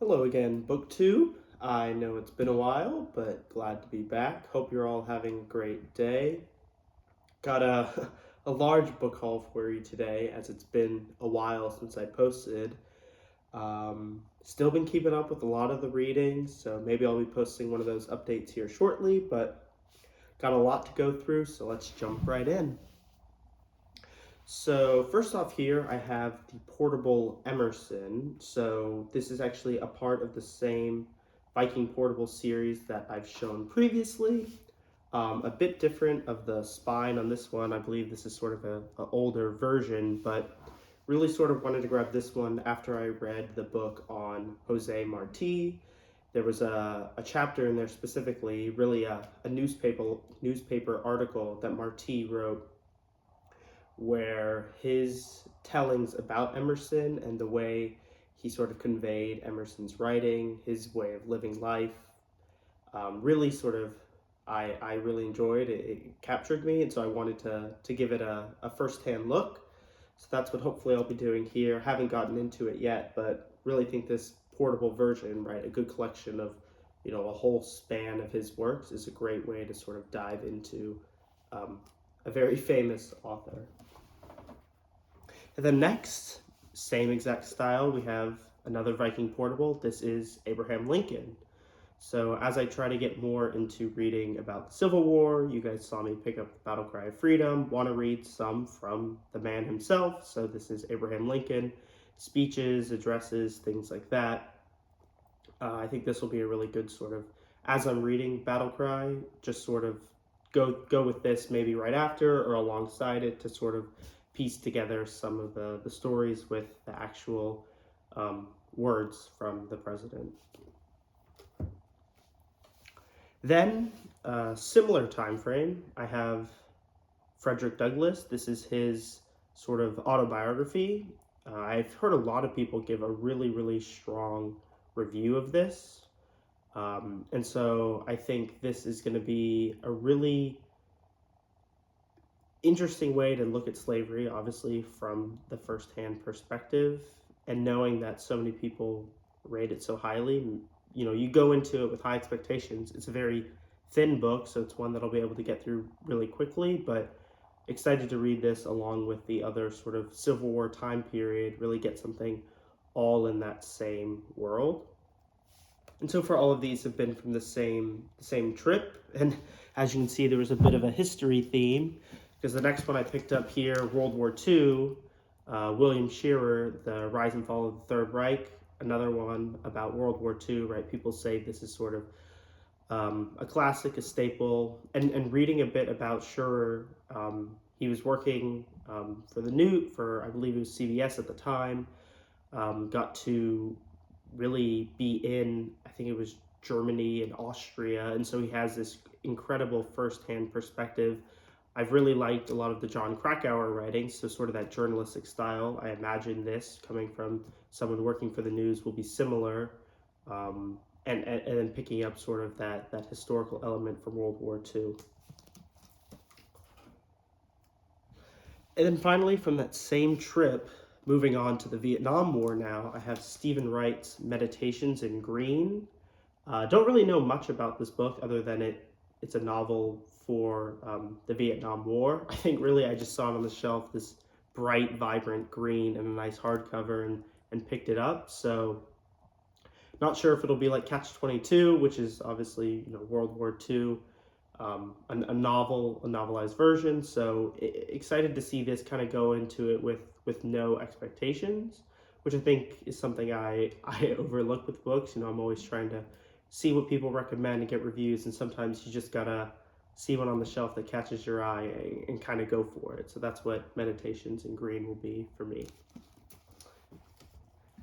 Hello again, Book 2. I know it's been a while, but glad to be back. Hope you're all having a great day. Got a, a large book haul for you today, as it's been a while since I posted. Still been keeping up with a lot of the readings, so maybe I'll be posting one of those updates here shortly, but got a lot to go through, so let's jump right in. So first off here, I have the portable Emerson. So this is actually a part of the same Viking portable series that I've shown previously. A bit different of the spine on this one. I believe this is sort of a older version, but really sort of wanted to grab this one after I read the book on Jose Marti. There was a chapter in there specifically, really a newspaper article that Marti wrote where his tellings about Emerson and the way he sort of conveyed Emerson's writing, his way of living life, really sort of I really enjoyed it. It captured me, and so I wanted to give it a first-hand look. So that's what hopefully I'll be doing here. Haven't gotten into it yet, but really think this portable version, right, a good collection of, a whole span of his works is a great way to sort of dive into a very famous author. And then next, same exact style, we have another Viking portable. This is Abraham Lincoln. So as I try to get more into reading about the Civil War, you guys saw me pick up the Battle Cry of Freedom, want to read some from the man himself. So this is Abraham Lincoln, speeches, addresses, things like that. I think this will be a really good sort of, as I'm reading Battle Cry, just sort of go with this maybe right after or alongside it to sort of piece together some of the stories with the actual words from the president. Then, similar time frame, I have Frederick Douglass. This is his sort of autobiography. I've heard a lot of people give a really, really strong review of this. And so I think this is going to be a really interesting way to look at slavery, obviously from the first-hand perspective, and knowing that so many people rate it so highly. You go into it with high expectations. It's a very thin book, so it's one that I'll be able to get through really quickly, but excited to read this along with the other sort of Civil War time period, really get something all in that same world. And so for all of these have been from the same trip, and as you can see, there was a bit of a history theme, because the next one I picked up here, World War II, William Shearer, The Rise and Fall of the Third Reich, another one about World War II, right? People say this is sort of a classic, a staple, and reading a bit about Shearer, he was working for I believe it was CBS at the time, got to really be in, I think it was Germany and Austria, and so he has this incredible first-hand perspective. I've really liked a lot of the Jon Krakauer writings, so sort of that journalistic style. I imagine this, coming from someone working for the news, will be similar, and then picking up sort of that historical element from World War II. And then finally, from that same trip, moving on to the Vietnam War now, I have Stephen Wright's Meditations in Green. Don't really know much about this book other than it's a novel for the Vietnam War. I think really I just saw it on the shelf, this bright, vibrant green and a nice hardcover, and picked it up. So not sure if it'll be like Catch-22, which is obviously World War II, a novelized version. So excited to see this kind of go into it with no expectations, which I think is something I overlook with books. I'm always trying to see what people recommend and get reviews, and sometimes you just gotta see one on the shelf that catches your eye and kind of go for it. So that's what Meditations in Green will be for me.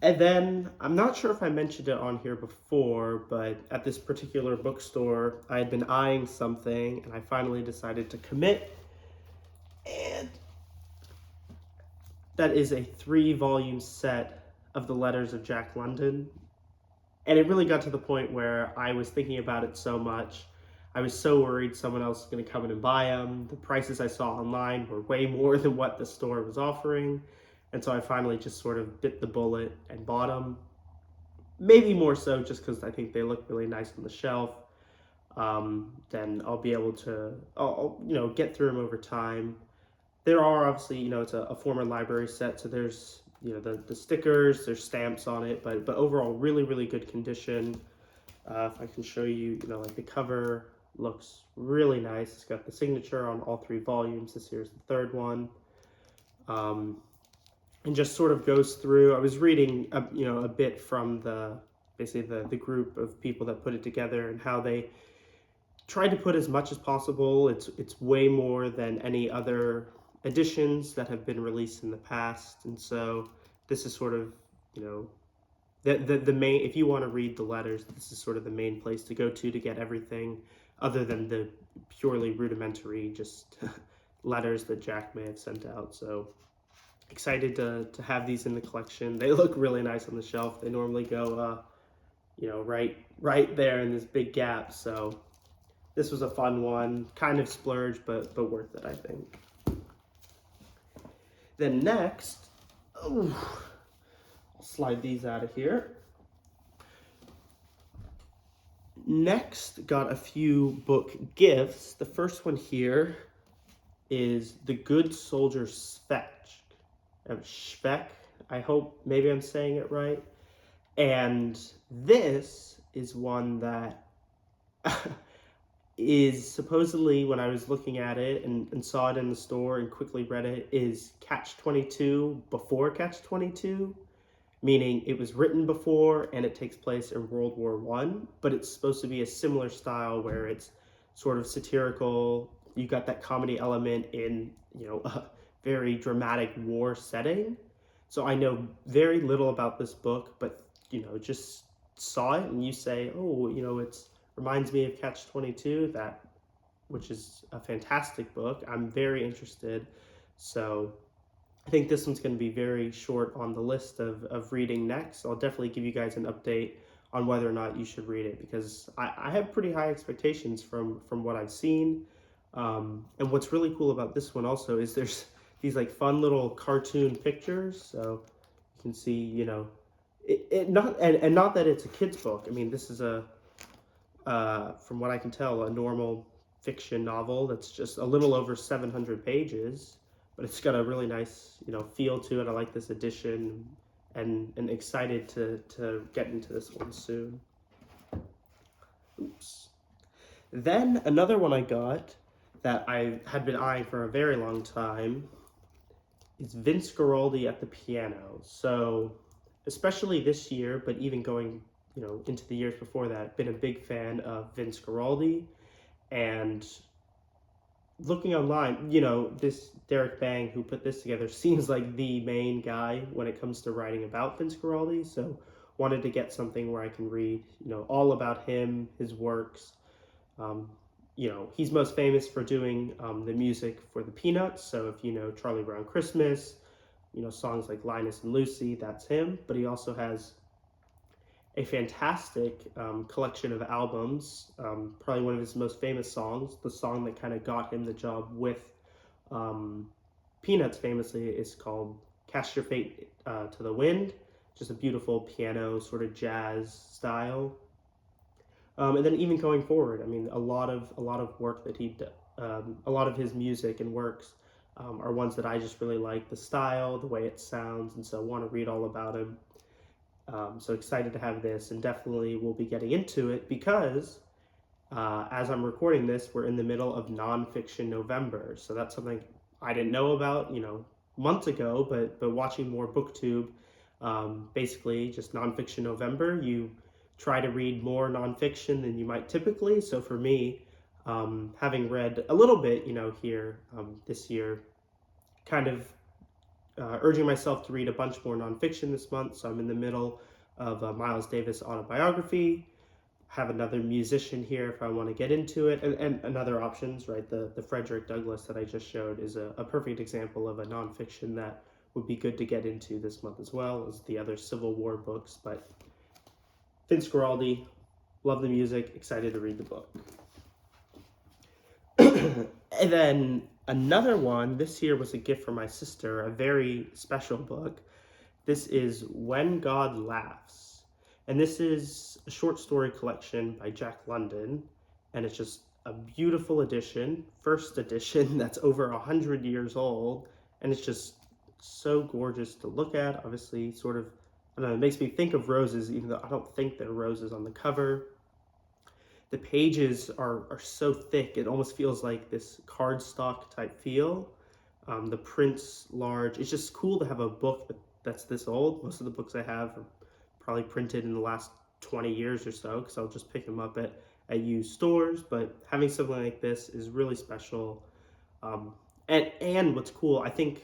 And then, I'm not sure if I mentioned it on here before, but at this particular bookstore, I had been eyeing something, and I finally decided to commit. And that is a 3-volume set of the letters of Jack London. And it really got to the point where I was thinking about it so much. I was so worried someone else was going to come in and buy them. The prices I saw online were way more than what the store was offering. And so I finally just sort of bit the bullet and bought them. maybe more so just because I think they look really nice on the shelf. Then I'll be able to, get through them over time. There are obviously, it's a former library set, so there's, the stickers, there's stamps on it, but overall, really, really good condition. If I can show you, like the cover looks really nice. It's got the signature on all 3 volumes. This here's the 3rd one. And just sort of goes through. I was reading, a bit from basically the group of people that put it together and how they tried to put as much as possible. It's way more than any other editions that have been released in the past, and so this is sort of, the main. If you want to read the letters, this is sort of the main place to go to get everything, other than the purely rudimentary just letters that Jack may have sent out. So excited to have these in the collection. They look really nice on the shelf. They normally go, right there in this big gap. So this was a fun one, kind of splurge, but worth it, I think. Then next, I'll slide these out of here. Next, got a few book gifts. The first one here is The Good Soldier Schweck. I hope maybe I'm saying it right. And this is one that is supposedly, when I was looking at it and saw it in the store and quickly read it, is Catch-22 before Catch-22, meaning it was written before and it takes place in World War I, but it's supposed to be a similar style where it's sort of satirical. You got that comedy element in, a very dramatic war setting. So I know very little about this book, but, just saw it and you say, oh, it's reminds me of Catch-22, which is a fantastic book. I'm very interested. So I think this one's going to be very short on the list of reading next. I'll definitely give you guys an update on whether or not you should read it, because I have pretty high expectations from what I've seen. And what's really cool about this one also is there's these like fun little cartoon pictures. So you can see, not that it's a kid's book. I mean, this is from what I can tell, a normal fiction novel that's just a little over 700 pages, but it's got a really nice, feel to it. I like this edition, and excited to get into this one soon. Oops. Then another one I got that I had been eyeing for a very long time is Vince Guaraldi at the Piano. So especially this year, but even going into the years before that, been a big fan of Vince Guaraldi. And looking online, this Derek Bang, who put this together, seems like the main guy when it comes to writing about Vince Guaraldi. So wanted to get something where I can read, all about him, his works. He's most famous for doing the music for the Peanuts. So if you know Charlie Brown Christmas, songs like Linus and Lucy, that's him. But he also has a fantastic collection of albums. Probably one of his most famous songs, the song that kind of got him the job with Peanuts famously, is called Cast Your Fate to the Wind. Just a beautiful piano sort of jazz style. And then even going forward, I mean, a lot of work that a lot of his music and works are ones that I just really like, the style, the way it sounds, and so want to read all about him. So excited to have this, and definitely will be getting into it because as I'm recording this, we're in the middle of Nonfiction November. So that's something I didn't know about, months ago, but watching more BookTube, basically just Nonfiction November, you try to read more nonfiction than you might typically. So for me, having read a little bit, here this year, kind of urging myself to read a bunch more nonfiction this month. So I'm in the middle of a Miles Davis autobiography. Have another musician here if I want to get into it, and other options, right? The Frederick Douglass that I just showed is a perfect example of a nonfiction that would be good to get into this month, as well as the other Civil War books. But Vince Guaraldi, love the music, excited to read the book. And then another one, this year was a gift from my sister, a very special book. This is When God Laughs. And this is a short story collection by Jack London, and it's just a beautiful edition, first edition that's over 100 years old, and it's just so gorgeous to look at. Obviously, sort of, I don't know, it makes me think of roses, even though I don't think there are roses on the cover. The pages are so thick, it almost feels like this cardstock type feel. The print's large. It's just cool to have a book that's this old. Most of the books I have are probably printed in the last 20 years or so, because I'll just pick them up at used stores. But having something like this is really special. And what's cool, I think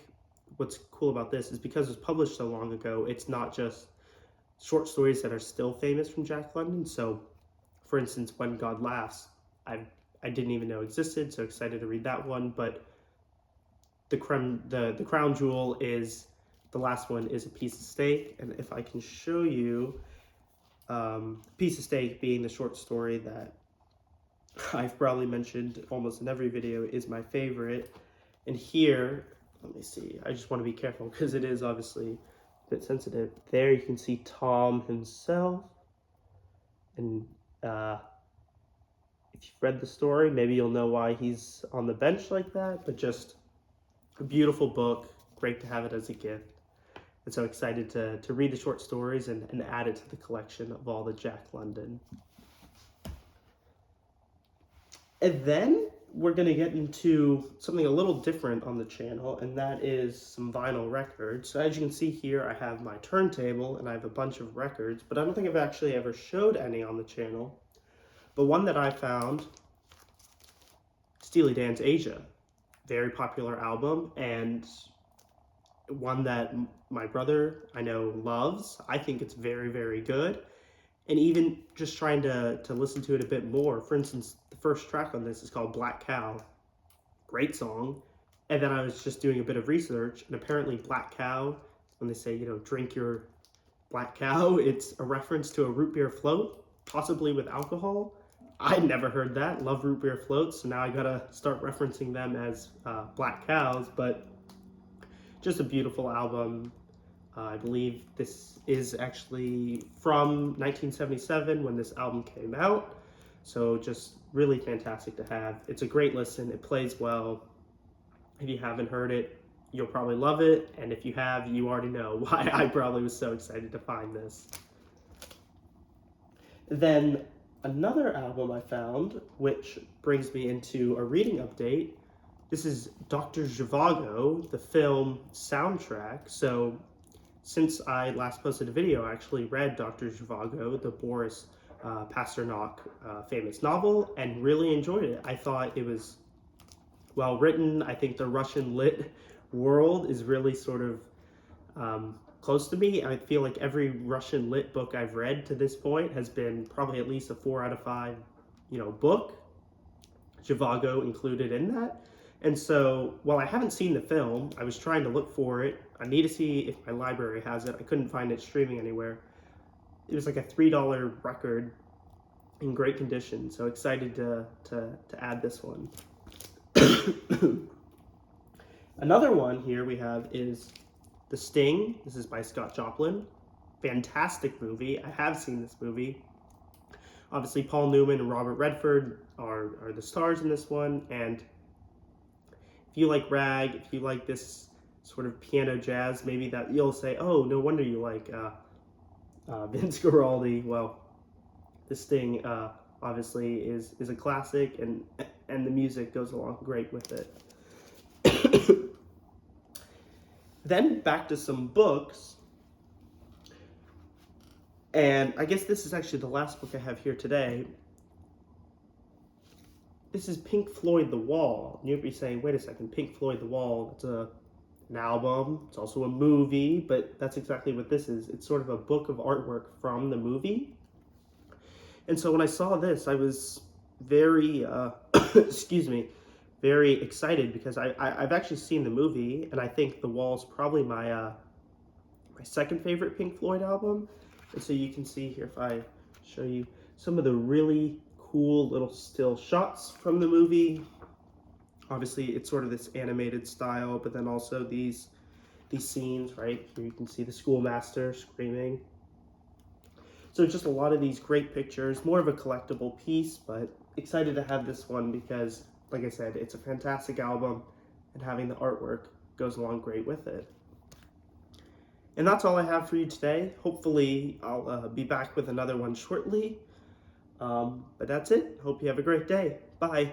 what's cool about this is because it was published so long ago, it's not just short stories that are still famous from Jack London. So, for instance, When God Laughs, I didn't even know existed, so excited to read that one. But the crown jewel is the last one is A Piece of Steak, and if I can show you, Piece of Steak being the short story that I've probably mentioned almost in every video is my favorite. And here, let me see, I just want to be careful because it is obviously a bit sensitive. There you can see Tom himself, and if you've read the story, maybe you'll know why he's on the bench like that. But just a beautiful book, great to have it as a gift. And so excited to read the short stories and add it to the collection of all the Jack London. And then we're going to get into something a little different on the channel, and that is some vinyl records. So as you can see here, I have my turntable and I have a bunch of records, but I don't think I've actually ever showed any on the channel. But one that I found, Steely Dan's Asia. Very popular album, and one that my brother I know loves. I think it's very, very good. And even just trying to listen to it a bit more. For instance, the first track on this is called Black Cow. Great song. And then I was just doing a bit of research, and apparently Black Cow, when they say, drink your Black Cow, it's a reference to a root beer float, possibly with alcohol. I'd never heard that. Love root beer floats, so now I gotta start referencing them as Black Cows. But just a beautiful album. I believe this is actually from 1977 when this album came out. So just really fantastic to have. It's a great listen. It plays well. If you haven't heard it, you'll probably love it. And if you have, you already know why I probably was so excited to find this. Then another album I found, which brings me into a reading update. This is Dr. Zhivago, the film soundtrack. So since I last posted a video, I actually read Dr. Zhivago, the Boris Pasternak famous novel, and really enjoyed it. I thought it was well written. I think the Russian lit world is really sort of close to me. I feel like every Russian lit book I've read to this point has been probably at least a 4 out of 5, book. Zhivago included in that. And so, while I haven't seen the film, I was trying to look for it. I need to see if my library has it. I couldn't find it streaming anywhere. It was like a $3 record in great condition. So excited to add this one. Another one here we have is The Sting. This is by Scott Joplin. Fantastic movie. I have seen this movie. Obviously, Paul Newman and Robert Redford are the stars in this one. And if you like rag, if you like this sort of piano jazz, maybe that you'll say, oh, no wonder you like Vince Guaraldi. Well, The Sting obviously is a classic, and the music goes along great with it. Then back to some books, and I guess this is actually the last book I have here today. This is Pink Floyd The Wall. And you'll be saying, wait a second, Pink Floyd The Wall, it's an album, it's also a movie, but that's exactly what this is. It's sort of a book of artwork from the movie. And so when I saw this, I was very, very excited, because I've actually seen the movie, and I think The Wall's probably my second favorite Pink Floyd album. And so you can see here, if I show you some of the really cool little still shots from the movie. Obviously, it's sort of this animated style, but then also these scenes, right? Here you can see the schoolmaster screaming. So just a lot of these great pictures, more of a collectible piece, but excited to have this one because, like I said, it's a fantastic album and having the artwork goes along great with it. And that's all I have for you today. Hopefully I'll be back with another one shortly. But that's it. Hope you have a great day. Bye.